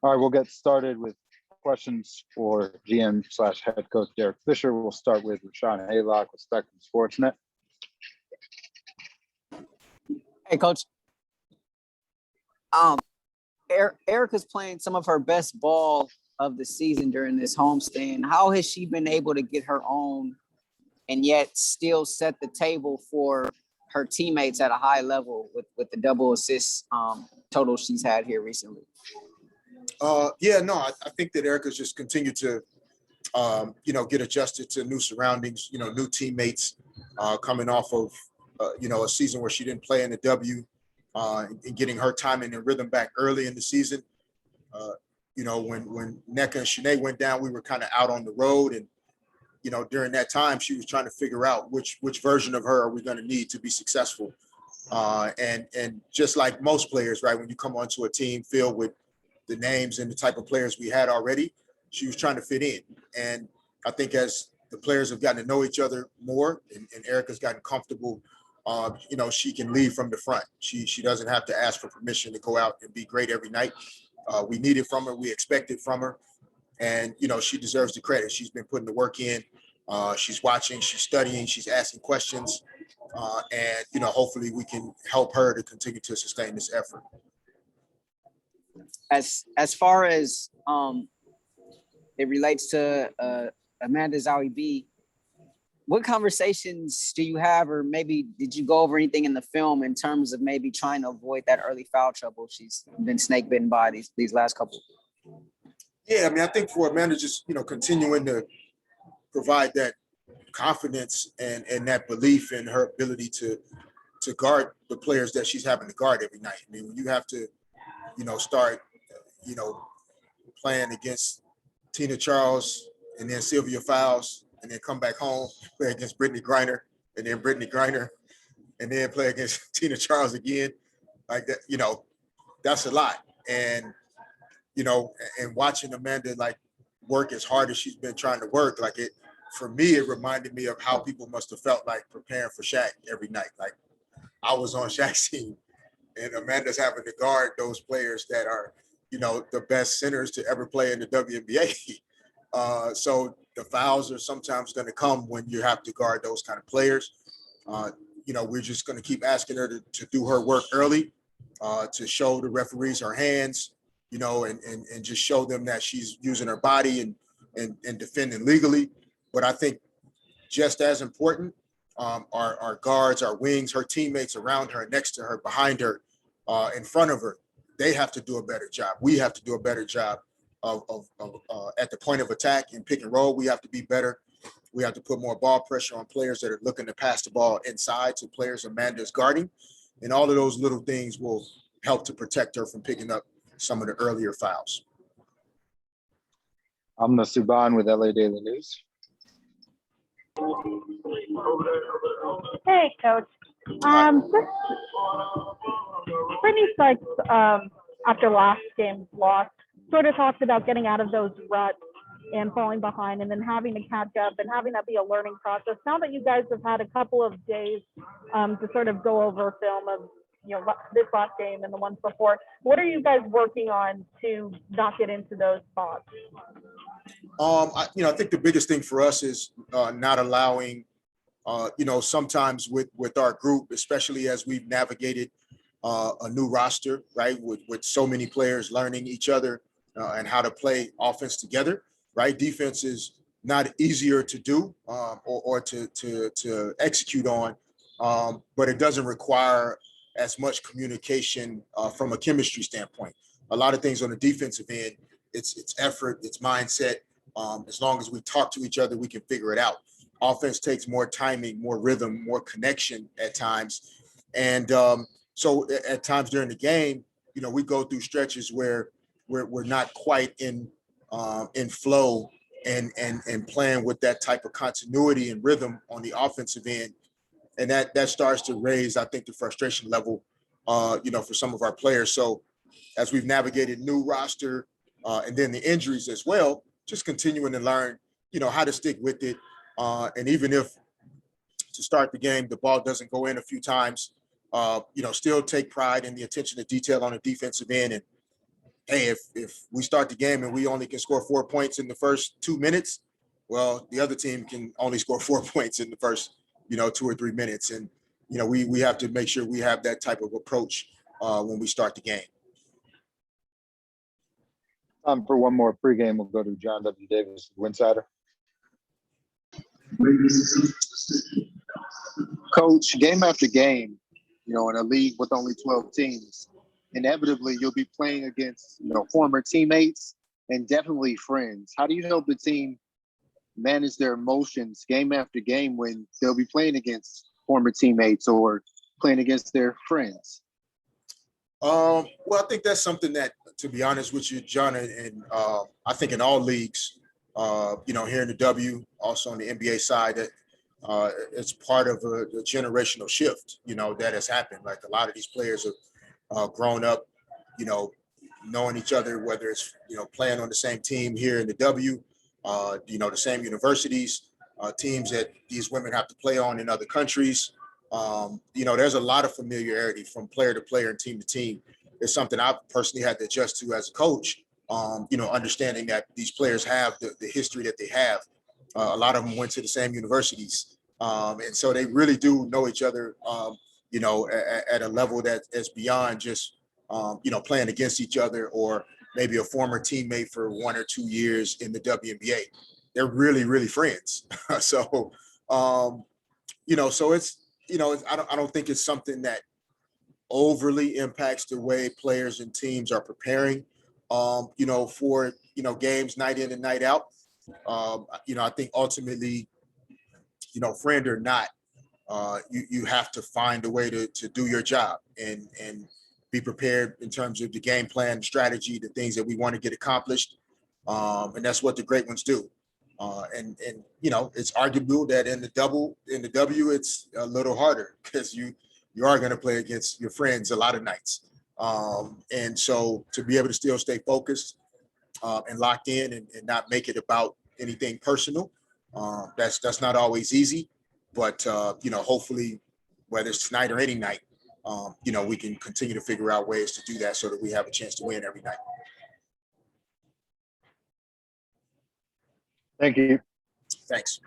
All right, we'll get started with questions for GM slash head coach Derek Fisher. We'll start with Rashawn Haylock with Spectrum Sportsnet. Hey, Coach. Erica's playing some of her best ball of the season during this homestand. How has she been able to get her own and yet still set the table for her teammates at a high level with the double assist total she's had here recently? I think that Erica's just continued to, get adjusted to new surroundings, new teammates, coming off of, a season where she didn't play in the W, and getting her timing and rhythm back early in the season. When NECA and Shanae went down, we were kind of out on the road. And, during that time, she was trying to figure out which version of her are we going to need to be successful. And just like most players, right, when you come onto a team filled with the names and the type of players we had already, she was trying to fit in. And I think as the players have gotten to know each other more and Erica's gotten comfortable, she can lead from the front. She doesn't have to ask for permission to go out and be great every night. We need it from her. We expect it from her. And, she deserves the credit. She's been putting the work in. She's watching, she's studying, she's asking questions. And hopefully we can help her to continue to sustain this effort. As far as it relates to Amanda Zahui B, what conversations do you have, or maybe did you go over anything in the film in terms of maybe trying to avoid that early foul trouble she's been snake bitten by these last couple? Yeah, I think for Amanda, just continuing to provide that confidence and that belief in her ability to guard the players that she's having to guard every night. When you have to start playing against Tina Charles and then Sylvia Fowles and then come back home, play against Brittany Griner and then Brittany Griner and then play against Tina Charles again, like that, that's a lot. And, and watching Amanda work as hard as she's been trying to work, for me, it reminded me of how people must have felt like preparing for Shaq every night. Like I was on Shaq's team and Amanda's having to guard those players that are, the best centers to ever play in the WNBA. So the fouls are sometimes going to come when you have to guard those kind of players. We're just going to keep asking her to do her work early, to show the referees her hands, and just show them that she's using her body and defending legally. But I think just as important, our guards, our wings, her teammates around her, next to her, behind her, in front of her, they have to do a better job. We have to do a better job of at the point of attack and pick and roll. We have to be better. We have to put more ball pressure on players that are looking to pass the ball inside to players Amanda's guarding. And all of those little things will help to protect her from picking up some of the earlier fouls. Amna Subhan with LA Daily News. Hey, Coach. Brittany Sykes, after last game's loss, sort of talked about getting out of those ruts and falling behind and then having to catch up and having that be a learning process. Now that you guys have had a couple of days to sort of go over film of this last game and the ones before, what are you guys working on to not get into those spots? I think the biggest thing for us is not allowing, sometimes with our group, especially as we've navigated a new roster, right, with so many players learning each other and how to play offense together, right? Defense is not easier to do or to execute on, but it doesn't require as much communication from a chemistry standpoint. A lot of things on the defensive end, it's effort, it's mindset. As long as we talk to each other, we can figure it out. Offense takes more timing, more rhythm, more connection at times. And so at times during the game, we go through stretches where we're not quite in flow and playing with that type of continuity and rhythm on the offensive end. And that starts to raise, I think, the frustration level, for some of our players. So as we've navigated new roster and then the injuries as well, just continuing to learn, how to stick with it. And even if to start the game, the ball doesn't go in a few times, still take pride in the attention to detail on the defensive end and hey, if we start the game and we only can score 4 points in the first 2 minutes, well, the other team can only score 4 points in the first, 2 or 3 minutes. And, we have to make sure we have that type of approach when we start the game. For one more pregame, we'll go to John W. Davis, Winsider. Coach, game after game, in a league with only 12 teams, inevitably you'll be playing against, former teammates and definitely friends. How do you help the team manage their emotions game after game when they'll be playing against former teammates or playing against their friends? Well, I think that's something that, to be honest with you, John, and I think in all leagues, here in the W, also on the NBA side, that it's part of a generational shift, that has happened. Like a lot of these players have grown up, knowing each other, whether it's, playing on the same team here in the W, the same universities, teams that these women have to play on in other countries. There's a lot of familiarity from player to player and team to team. It's something I've personally had to adjust to as a coach, understanding that these players have the history that they have. A lot of them went to the same universities. And so they really do know each other, at a level that is beyond just, playing against each other or maybe a former teammate for 1 or 2 years in the WNBA. They're really, really friends. So, so it's, I don't think it's something that overly impacts the way players and teams are preparing, for, games night in and night out. I think ultimately, friend or not, you have to find a way to do your job and be prepared in terms of the game plan, strategy, the things that we want to get accomplished. And that's what the great ones do. And it's arguable that in the W, it's a little harder because you are going to play against your friends a lot of nights. And so to be able to still stay focused and locked in and not make it about anything personal, that's not always easy. But, hopefully, whether it's tonight or any night, we can continue to figure out ways to do that so that we have a chance to win every night. Thank you. Thanks.